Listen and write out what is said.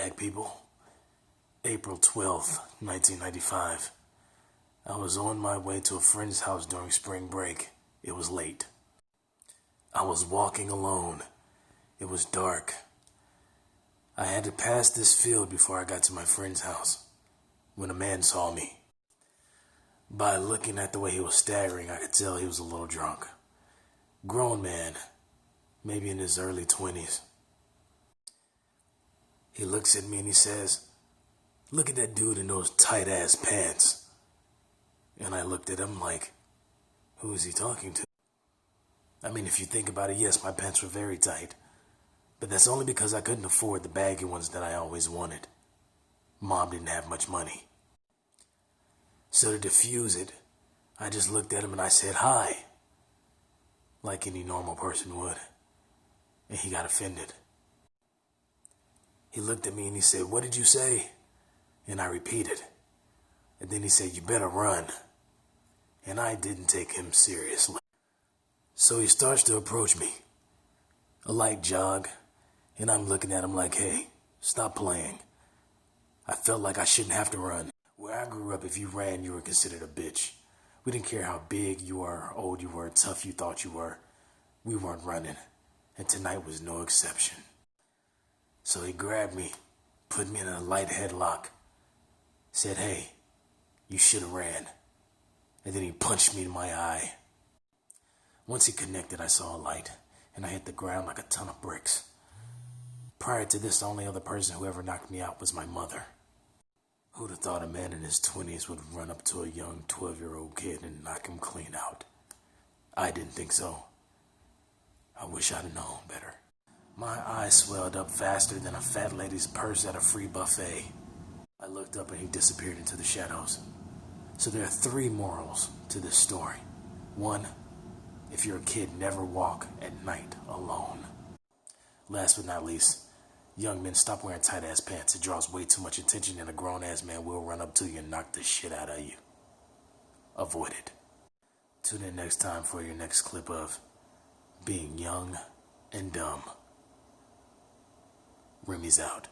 Flashback, people. April 12th, 1995. I was on my way to a friend's house during spring break. It was late. I was walking alone. It was dark. I had to pass this field before I got to my friend's house when a man saw me. By looking at the way he was staggering, I could tell he was a little drunk. Grown man, maybe in his early 20s. He looks at me and he says, "Look at that dude in those tight-ass pants." And I looked at him like, who is he talking to? I mean, if you think about it, yes, my pants were very tight. But that's only because I couldn't afford the baggy ones that I always wanted. Mom didn't have much money. So to diffuse it, I just looked at him and I said, "Hi," like any normal person would. And he got offended. He looked at me and he said, "What did you say?" And I repeated. And then he said, "You better run." And I didn't take him seriously. So he starts to approach me. A light jog. And I'm looking at him like, "Hey, stop playing." I felt like I shouldn't have to run. Where I grew up, if you ran, you were considered a bitch. We didn't care how big you were, old you were, tough you thought you were. We weren't running. And tonight was no exception. So he grabbed me, put me in a light headlock, said, "Hey, you should have ran." And then he punched me in my eye. Once he connected, I saw a light, and I hit the ground like a ton of bricks. Prior to this, the only other person who ever knocked me out was my mother. Who'd have thought a man in his 20s would run up to a young 12-year-old kid and knock him clean out? I didn't think so. I wish I'd known better. My eyes swelled up faster than a fat lady's purse at a free buffet. I looked up and he disappeared into the shadows. So there are 3 morals to this story. 1, if you're a kid, never walk at night alone. Last but not least, young men, stop wearing tight-ass pants. It draws way too much attention and a grown-ass man will run up to you and knock the shit out of you. Avoid it. Tune in next time for your next clip of Being Young and Dumb. Rhemy's out.